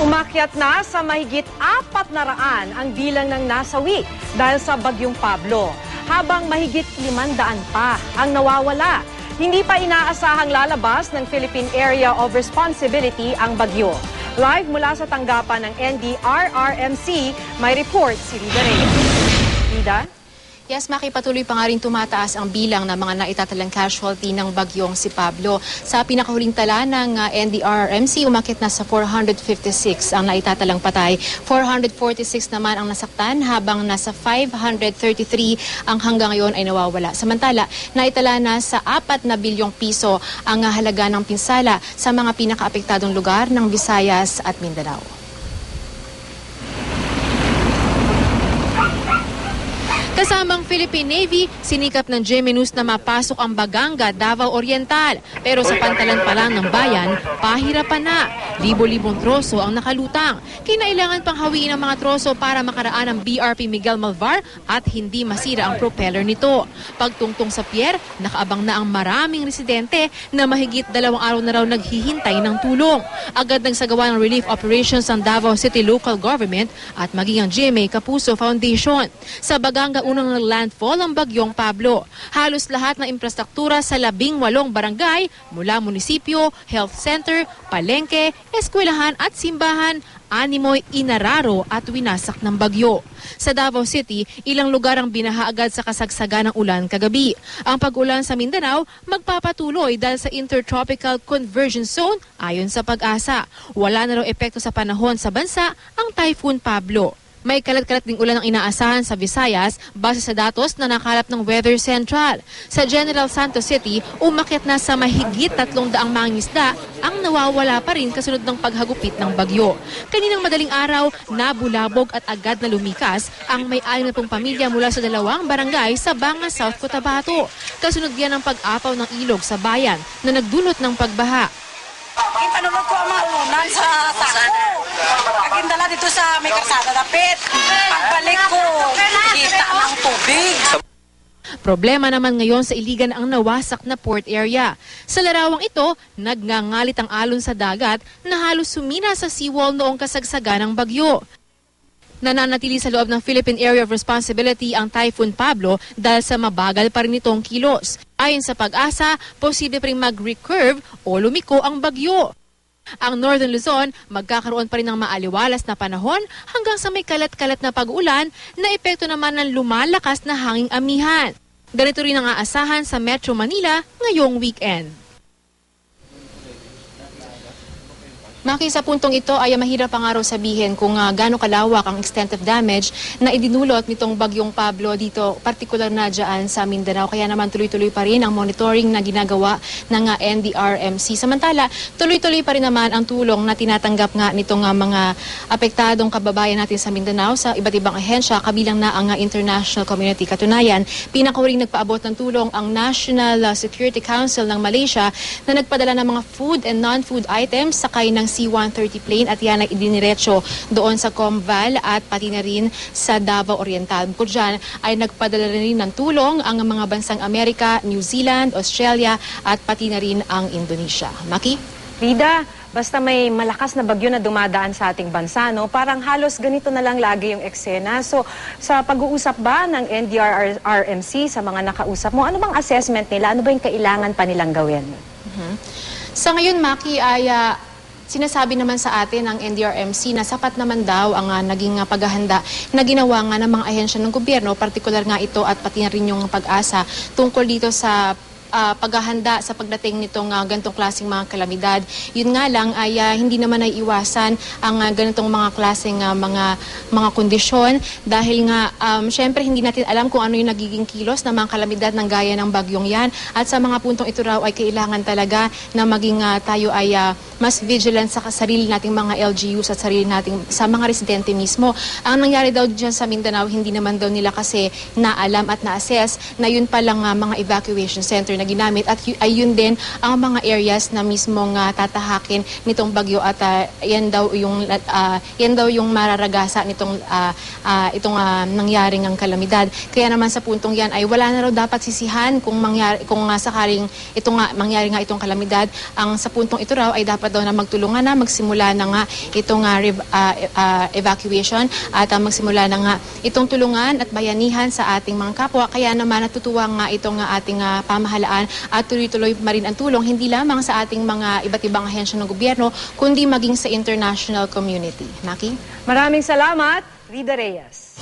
Umakyat na sa mahigit 400 ang bilang ng nasawi dahil sa Bagyong Pablo, habang mahigit 500 pa ang nawawala. Hindi pa inaasahang lalabas ng Philippine Area of Responsibility ang bagyo. Live mula sa tanggapan ng NDRRMC, may report si Rida Reyes. Rida? Yes, makipatuloy pa nga rin tumataas ang bilang ng mga naitatalang casualty ng bagyong si Pablo. Sa pinakahuling tala ng NDRRMC, umakit na sa 456 ang naitatalang patay. 446 naman ang nasaktan, habang nasa 533 ang hanggang ngayon ay nawawala. Samantala, naitala na sa 4 na bilyong piso ang halaga ng pinsala sa mga pinakaapektadong lugar ng Visayas at Mindanao. Kasamang Philippine Navy, sinikap ng GMA News na mapasok ang Baganga, Davao Oriental. Pero sa pantalan pa lang ng bayan, pahirapan na. Libo-libong troso ang nakalutang. Kinailangan pang hawiin ang mga troso para makaraan ang BRP Miguel Malvar at hindi masira ang propeller nito. Pagtungtong sa pier, nakaabang na ang maraming residente na mahigit 2 araw na raw naghihintay ng tulong. Agad nagsagawa ng relief operations ang Davao City Local Government at maging ang GMA Kapuso Foundation. Sa Baganga, unang landfall ang Bagyong Pablo. Halos lahat ng infrastruktura sa 18 barangay mula munisipyo, health center, palengke, eskwelahan at simbahan, animoy inararo at winasak ng bagyo. Sa Davao City, ilang lugar ang binaha agad sa kasagsagan ng ulan kagabi. Ang pag-ulan sa Mindanao magpapatuloy dahil sa Intertropical Convergence Zone ayon sa Pag-asa. Wala na raw epekto sa panahon sa bansa ang Typhoon Pablo. May kalat-kalat ding ulan ang inaasahan sa Visayas base sa datos na nakalap ng Weather Central. Sa General Santos City, umakyat na sa mahigit 300 mangingisda ang nawawala pa rin kasunod ng paghagupit ng bagyo. Kaninang madaling araw, nabulabog at agad na lumikas ang may 60 pamilya mula sa 2 barangay sa Banga, South Cotabato. Kasunod yan ang pag-apaw ng ilog sa bayan na nagdulot ng pagbaha. Ipanunod ko ang mga unan sa sako. Pagindala dito sa may karsada dapit. Pagbalik ko, kita ng tubig. Problema naman ngayon sa Iligan ang nawasak na port area. Sa larawang ito, nagngangalit ang alon sa dagat na halos sumina sa seawall noong kasagsagan ng bagyo. Nananatili sa loob ng Philippine Area of Responsibility ang Typhoon Pablo dahil sa mabagal pa rin itong kilos. Ayon sa Pag-asa, posible pa rin mag-recurve o lumiko ang bagyo. Ang Northern Luzon, magkakaroon pa rin ng maaliwalas na panahon hanggang sa may kalat-kalat na pag-ulan na epekto naman ng lumalakas na hanging amihan. Ganito rin ang aasahan sa Metro Manila ngayong weekend. Maki, sa puntong ito ay mahirap pa nga raw sabihin kung gaano kalawak ang extent of damage na idinulot nitong Bagyong Pablo dito, partikular na dyan sa Mindanao. Kaya naman tuloy-tuloy pa rin ang monitoring na ginagawa ng NDRRMC. Samantala, tuloy-tuloy pa rin naman ang tulong na tinatanggap nga nitong mga apektadong kababayan natin sa Mindanao sa iba't ibang ahensya, kabilang na ang international community. Katunayan, pinakahuling nagpaabot ng tulong ang National Security Council ng Malaysia na nagpadala ng mga food and non-food items sakay ng C-130 plane at yan ay idiniretso doon sa Comval at pati na rin sa Davao Oriental. Bukod dyan ay nagpadala rin ng tulong ang mga bansang Amerika, New Zealand, Australia at pati na rin ang Indonesia. Maki? Rida, basta may malakas na bagyo na dumadaan sa ating bansa, no? Parang halos ganito na lang lagi yung eksena. So, sa pag-uusap ba ng NDRRMC sa mga nakausap mo, ano bang assessment nila? Ano ba yung kailangan pa nilang gawin? Sa ngayon, Maki, ay sinasabi naman sa atin ng NDRRMC na sapat naman daw ang naging paghahanda na ginawa nga ng mga ahensya ng gobyerno, partikular nga ito at pati na rin yung Pag-asa tungkol dito sa paghahanda sa pagdating nitong ganitong klaseng mga kalamidad. Yun nga lang ay hindi naman ay iwasan ang ganitong mga klaseng mga kondisyon dahil nga syempre hindi natin alam kung ano yung nagiging kilos ng mga kalamidad ng gaya ng bagyong yan, at sa mga puntong ito raw ay kailangan talaga na maging tayo ay mas vigilant sa sarili nating mga LGUs at sarili nating sa mga residente mismo. Ang nangyari daw dyan sa Mindanao, hindi naman daw nila kasi naalam at na-assess na yun palang mga evacuation center na na ginamit at ayun din ang mga areas na mismong tatahakin nitong bagyo at yan daw yung mararagasa nitong itong nangyaring ang kalamidad. Kaya naman sa puntong yan ay wala na raw dapat sisihan kung sakaling mangyari nga itong kalamidad. Ang sa puntong ito raw ay dapat daw na magtulungan na magsimula na nga itong evacuation at magsimula na nga itong tulungan at bayanihan sa ating mga kapwa. Kaya naman natutuwa nga itong ating pamahalaan at tuloy-tuloy pa rin ang tulong hindi lamang sa ating mga iba't ibang ahensya ng gobyerno kundi maging sa international community. Maki? Maraming salamat, Rida Reyes.